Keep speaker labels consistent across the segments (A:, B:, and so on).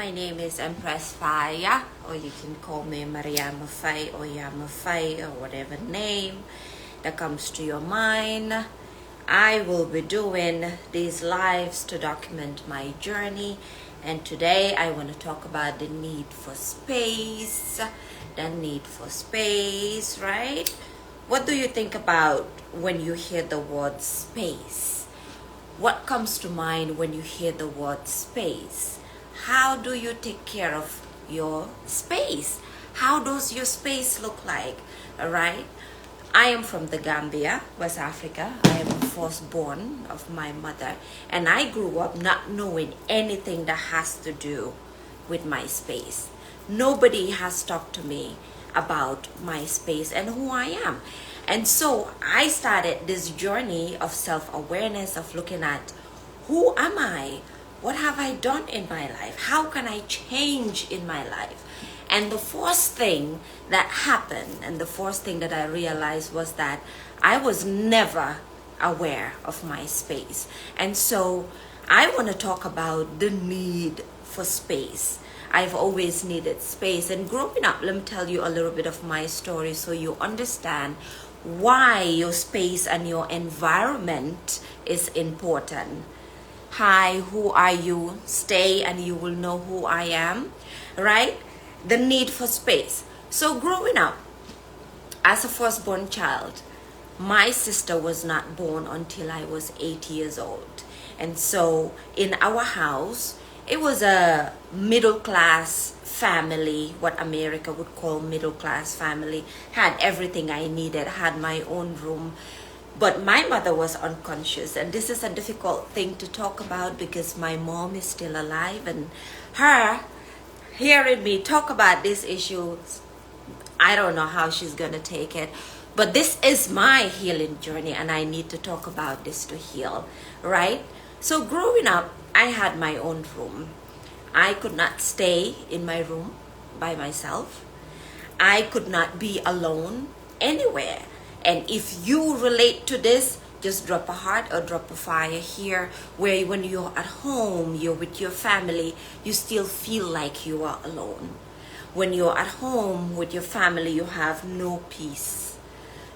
A: my name is Empress Faya, or you can call me Mariama Fay or Yama Fay or whatever name that comes to your mind. I will be doing these lives to document my journey, and today I want to talk about the need for space. The need for space, right? What do you think about when you hear the word space? What comes to mind when you hear the word space? How do you take care of your space? How does your space look like? All right. I am from the Gambia, West Africa. I am the firstborn of my mother, and I grew up not knowing anything that has to do with my space. Nobody has talked to me about my space and who I am. And so I started this journey of self-awareness, of looking at who am I? What have I done in my life? How can I change in my life? And the first thing that happened, and the first thing that I realized, was that I was never aware of my space. And so I want to talk about the need for space. I've always needed space. And growing up, let me tell you a little bit of my story so you understand why your space and your environment is important. Hi, who are you? Stay and you will know who I am, right? The need for space. So growing up, as a firstborn child, my sister was not born until I was 8 years old. And so in our house, it was a middle class family, what America would call middle class family. Had everything I needed, had my own room. But my mother was unconscious, and this is a difficult thing to talk about because my mom is still alive, and her hearing me talk about this issue, I don't know how she's gonna take it. But this is my healing journey, and I need to talk about this to heal, right? So growing up, I had my own room. I could not stay in my room by myself. I could not be alone anywhere. And if you relate to this, just drop a heart or drop a fire here, where when you're at home, you're with your family, you still feel like you are alone. When you're at home with your family, you have no peace.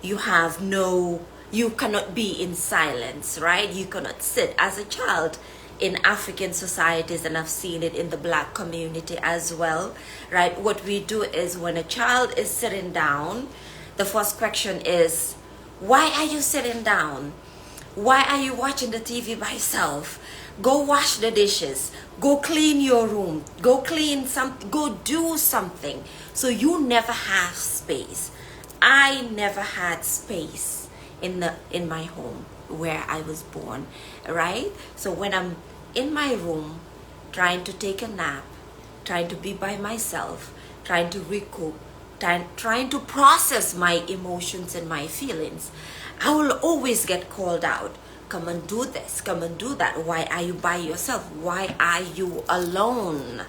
A: You cannot be in silence, right? You cannot sit. As a child in African societies, and I've seen it in the Black community as well, right? What we do is when a child is sitting down, the first question is, why are you sitting down? Why are you watching the TV by yourself? Go wash the dishes. Go clean your room. Go do something. So you never have space. I never had space in my home where I was born, right? So when I'm in my room trying to take a nap, trying to be by myself, trying to recoup, trying to process my emotions and my feelings, I will always get called out. Come and do this, come and do that. Why are you by yourself? Why are you alone?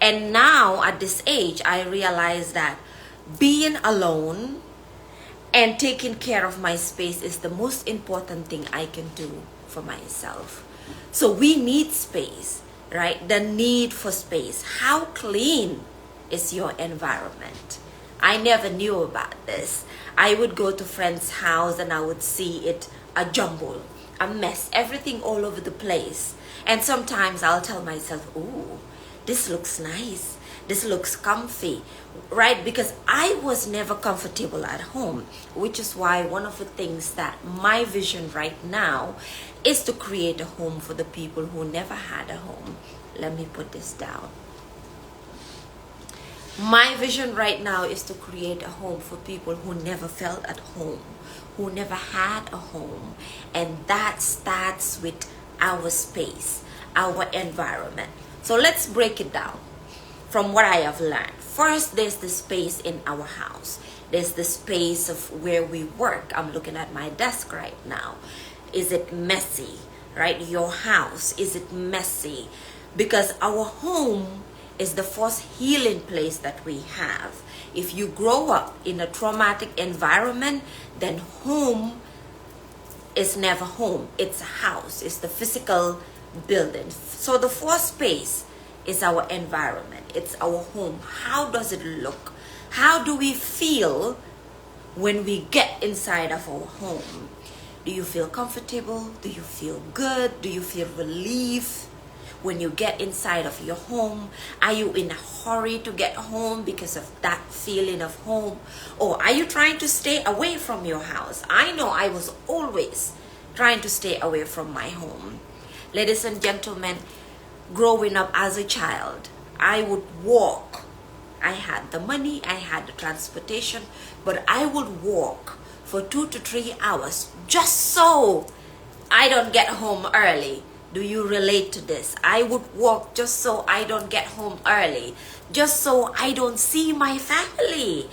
A: And now at this age, I realize that being alone and taking care of my space is the most important thing I can do for myself. So we need space, right? The need for space. How clean is your environment? I never knew about this. I would go to friends' house and I would see it a jumble, a mess, everything all over the place. And sometimes I'll tell myself, ooh, this looks nice. This looks comfy, right? Because I was never comfortable at home, which is why one of the things that my vision right now is to create a home for the people who never had a home. Let me put this down. My vision right now is to create a home for people who never felt at home, who never had a home. And that starts with our space, our environment. So let's break it down from what I have learned. First, there's the space in our house. There's the space of where we work. I'm looking at my desk right now. Is it messy, right? Your house, is it messy? Because our home is the first healing place that we have. If you grow up in a traumatic environment, then home is never home. It's a house. It's the physical building. So the first space is our environment. It's our home. How does it look? How do we feel when we get inside of our home? Do you feel comfortable? Do you feel good? Do you feel relief when you get inside of your home? Are you in a hurry to get home because of that feeling of home? Or are you trying to stay away from your house? I know I was always trying to stay away from my home. Ladies and gentlemen, growing up as a child, I would walk. I had the money, I had the transportation, but I would walk for 2 to 3 hours just so I don't get home early. Do you relate to this? I would walk just so I don't get home early, just so I don't see my family.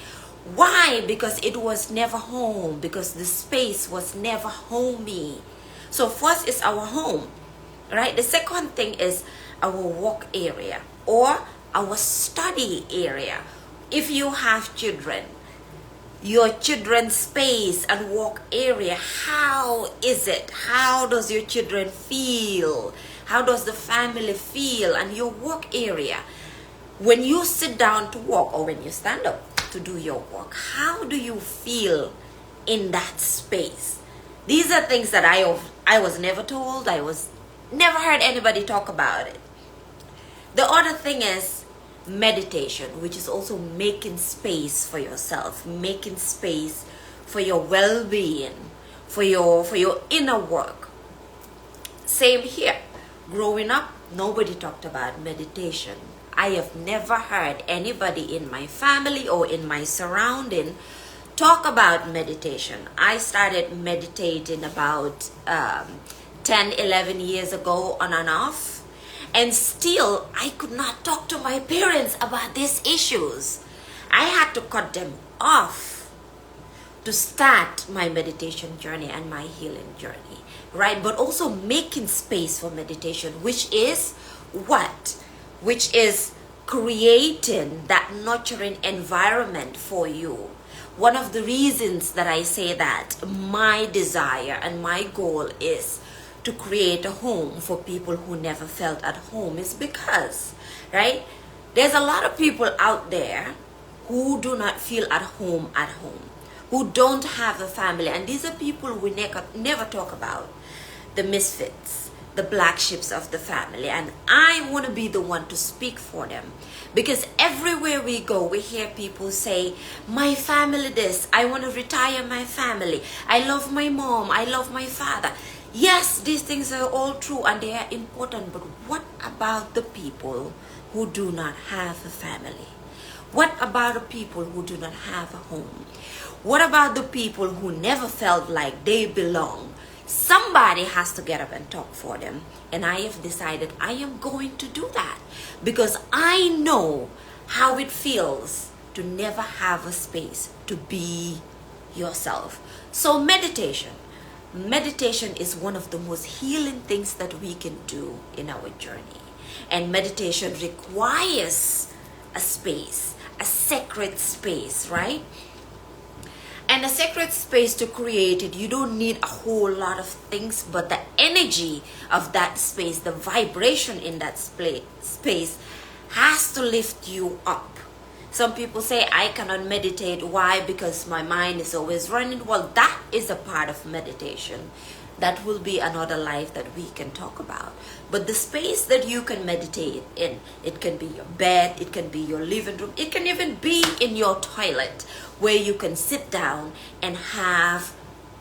A: Why? Because it was never home, because the space was never homey. So first is our home, right? The second thing is our work area or our study area. If you have children, your children's space and work area, how is it? How does your children feel? How does the family feel? And your work area, when you sit down to work or when you stand up to do your work, how do you feel in that space? These are things that I was never told. I was never heard anybody talk about it. The other thing is meditation, which is also making space for yourself, making space for your well-being, for your inner work. Same here. Growing up, nobody talked about meditation. I have never heard anybody in my family or in my surrounding talk about meditation. I started meditating about 10, 11 years ago on and off. And still, I could not talk to my parents about these issues. I had to cut them off to start my meditation journey and my healing journey, right? But also making space for meditation, which is what? Which is creating that nurturing environment for you. One of the reasons that I say that my desire and my goal is to create a home for people who never felt at home is because, right, there's a lot of people out there who do not feel at home, who don't have a family. And these are people we never talk about, the misfits, the black sheeps of the family. And I want to be the one to speak for them, because everywhere we go, we hear people say, my family this, I want to retire my family, I love my mom, I love my father. Yes, these things are all true and they are important, but what about the people who do not have a family? What about the people who do not have a home? What about the people who never felt like they belong? Somebody has to get up and talk for them. And I have decided I am going to do that, because I know how it feels to never have a space to be yourself. So meditation is one of the most healing things that we can do in our journey. And meditation requires a space, a sacred space, right? And a sacred space, to create it, you don't need a whole lot of things, but the energy of that space, the vibration in that space has to lift you up. Some people say, I cannot meditate. Why? Because my mind is always running. Well, that is a part of meditation. That will be another life that we can talk about. But the space that you can meditate in, it can be your bed, it can be your living room, it can even be in your toilet, where you can sit down and have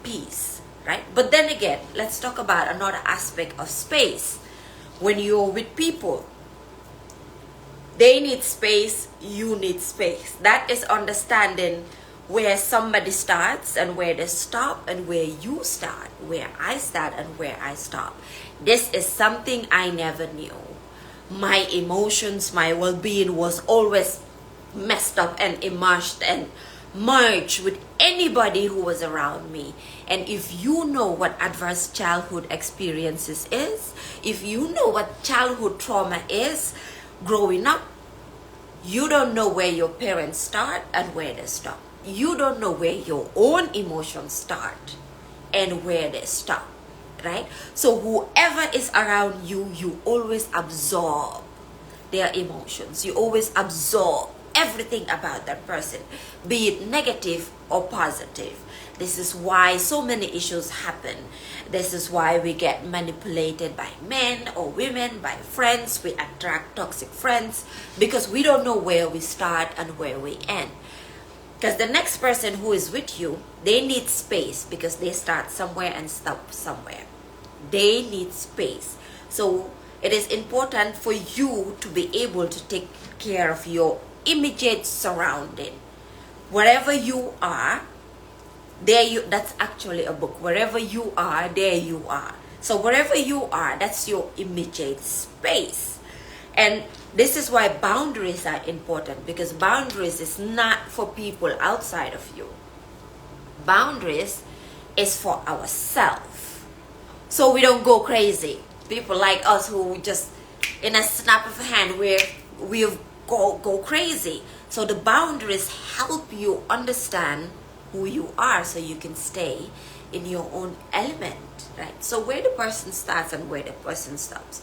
A: peace, right? But then again, let's talk about another aspect of space. When you're with people, they need space, you need space. That is understanding where somebody starts and where they stop, and where you start, where I start and where I stop. This is something I never knew. My emotions, my well-being was always messed up and immersed and merged with anybody who was around me. And if you know what adverse childhood experiences is, if you know what childhood trauma is, growing up, you don't know where your parents start and where they stop. You don't know where your own emotions start and where they stop, right? So whoever is around you, you always absorb their emotions. You always absorb everything about that person, be it negative or positive. This is why so many issues happen. This is why we get manipulated by men or women, by friends. We attract toxic friends because we don't know where we start and where we end. Because the next person who is with you, they need space because they start somewhere and stop somewhere. They need space. So it is important for you to be able to take care of your immediate surrounding. Wherever you are, there you, that's actually a book. Wherever you are, there you are. So wherever you are, that's your immediate space. And this is why boundaries are important, because boundaries is not for people outside of you. Boundaries is for ourselves. So we don't go crazy. People like us who just in a snap of a hand we go crazy. So the boundaries help you understand who you are so you can stay in your own element, right? So where the person starts and where the person stops.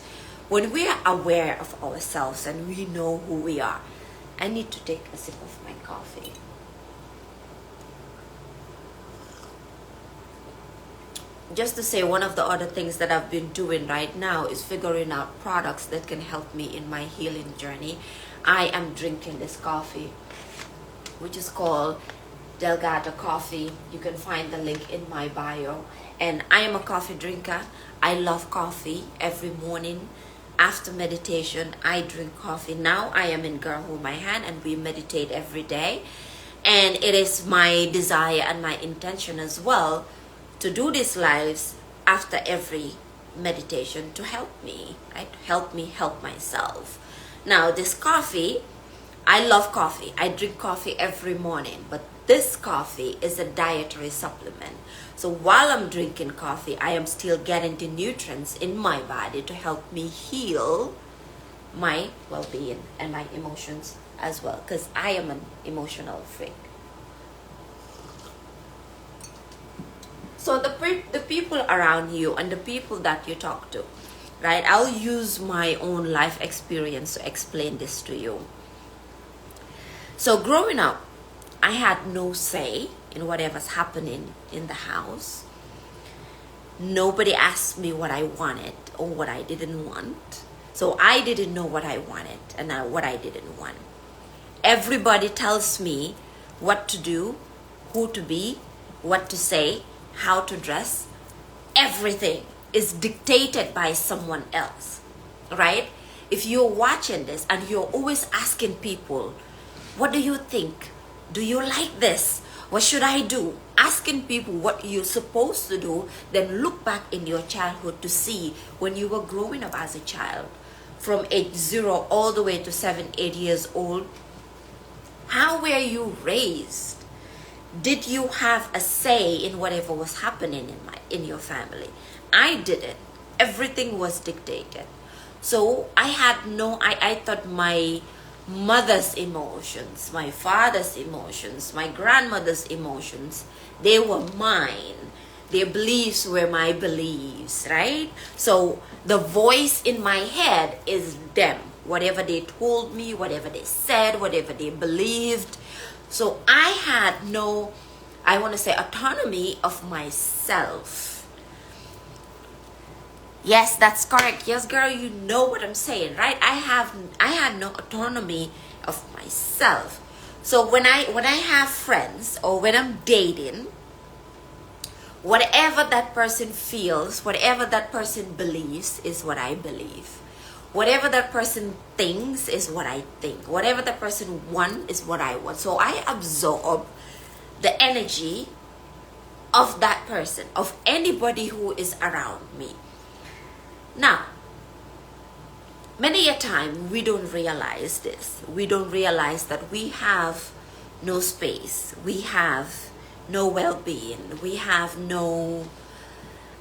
A: When we are aware of ourselves and we know who we are, I need to take a sip of my coffee. Just to say, one of the other things that I've been doing right now is figuring out products that can help me in my healing journey. I am drinking this coffee, which is called Delgado coffee. You can find the link in my bio. And I am a coffee drinker. I love coffee. Every morning after meditation, I drink coffee. Now I am in Girl Hold My Hand and we meditate every day. And it is my desire and my intention as well to do these lives after every meditation to help me, right? Help me help myself. Now this coffee, I love coffee. I drink coffee every morning, but this coffee is a dietary supplement. So while I'm drinking coffee, I am still getting the nutrients in my body to help me heal my well-being and my emotions as well, because I am an emotional freak. So the people around you and the people that you talk to, right? I'll use my own life experience to explain this to you. So growing up, I had no say in whatever's happening in the house. Nobody asked me what I wanted or what I didn't want. So I didn't know what I wanted and what I didn't want. Everybody tells me what to do, who to be, what to say, how to dress. Everything is dictated by someone else, right? If you're watching this and you're always asking people, what do you think? Do you like this? What should I do? Asking people what you're supposed to do, then look back in your childhood to see when you were growing up as a child, from age 0 all the way to 7, 8 years old. How were you raised? Did you have a say in whatever was happening in your family? I didn't. Everything was dictated. So I thought my mother's emotions, my father's emotions, my grandmother's emotions, they were mine. Their beliefs were my beliefs, right? So the voice in my head is them. Whatever they told me, whatever they said, whatever they believed. So I had no, I want to say, autonomy of myself. Yes, that's correct. Yes, girl, you know what I'm saying, right? I had no autonomy of myself. So when I have friends or when I'm dating, whatever that person feels, whatever that person believes is what I believe. Whatever that person thinks is what I think. Whatever that person wants is what I want. So I absorb the energy of that person, of anybody who is around me. Now, many a time we don't realize this. We don't realize that we have no space. We have no well-being. We have no...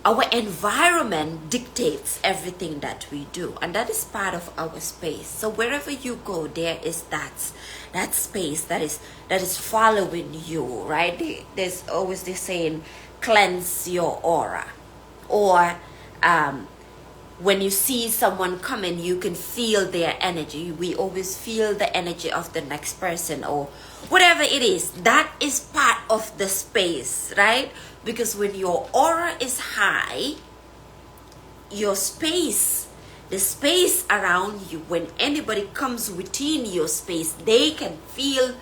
A: Our environment dictates everything that we do, and that is part of our space. So wherever you go, there is that space that is following you, right? There's always this saying, cleanse your aura, or cleanse your energy. So wherever you go, there is that space that is following you, right? There's always this saying, cleanse your aura, or cleanse your energy. So wherever you go, there is that space that is following you, right? There's always this saying, cleanse your aura, or cleanse your energy. So wherever you go, there is that space that is following you, right? There's always this saying, cleanse your aura, or When you see someone coming, you can feel their energy. We always feel the energy of the next person or whatever it is. That is part of the space, right? Because when your aura is high, your space, the space around you, when anybody comes within your space, they can feel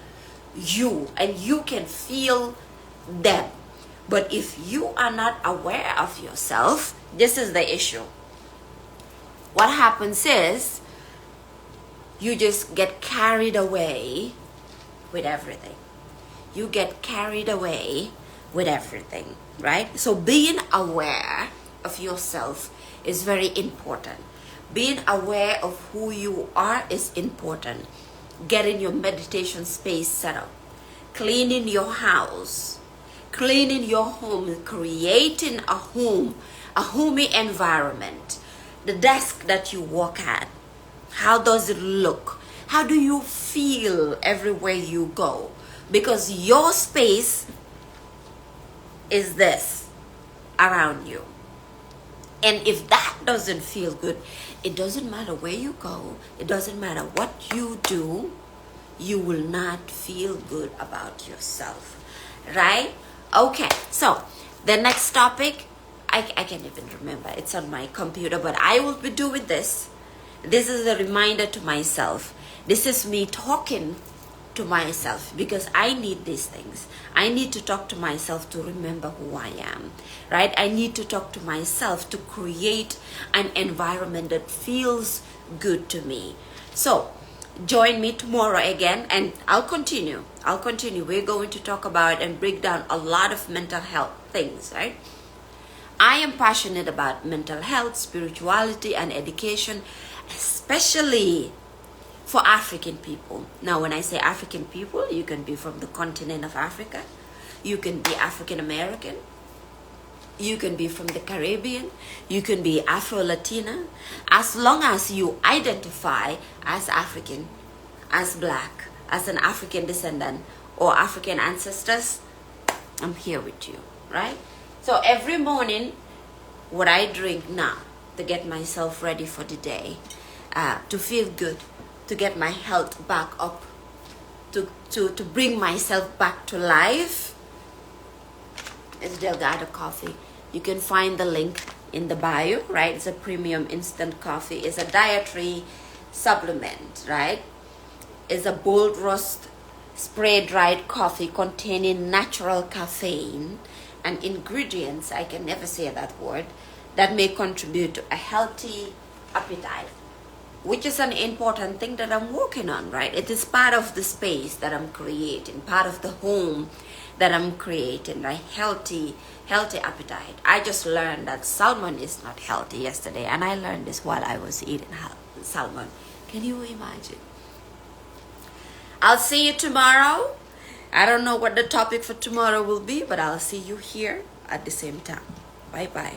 A: you and you can feel them. But if you are not aware of yourself, this is the issue. What happens is you just get carried away with everything. You get carried away with everything, right? So being aware of yourself is very important. Being aware of who you are is important. Getting your meditation space set up, cleaning your house, cleaning your home, creating a homey environment. The desk that you work at, how does it look? How do you feel everywhere you go? Because your space is this around you. And if that doesn't feel good, it doesn't matter where you go, it doesn't matter what you do, you will not feel good about yourself, right? Okay, so the next topic, I can't even remember, it's on my computer, but I will be doing this. This is a reminder to myself. This is me talking to myself because I need these things. I need to talk to myself to remember who I am, right? I need to talk to myself to create an environment that feels good to me. So join me tomorrow again and I'll continue. We're going to talk about and break down a lot of mental health things, right? I am passionate about mental health, spirituality, and education, especially for African people. Now, when I say African people, you can be from the continent of Africa, you can be African American, you can be from the Caribbean, you can be Afro-Latina, as long as you identify as African, as Black, as an African descendant, or African ancestors, I'm here with you, right? So every morning, what I drink now to get myself ready for the day, to feel good, to get my health back up, to bring myself back to life, is Delgado coffee. You can find the link in the bio, right? It's a premium instant coffee. It's a dietary supplement, right? It's a bold roast spray dried coffee containing natural caffeine and ingredients, I can never say that word, that may contribute to a healthy appetite, which is an important thing that I'm working on, right? It is part of the space that I'm creating, part of the home that I'm creating, right? Healthy appetite. I just learned that salmon is not healthy yesterday, and I learned this while I was eating salmon. Can you imagine? I'll see you tomorrow. I don't know what the topic for tomorrow will be, but I'll see you here at the same time. Bye-bye.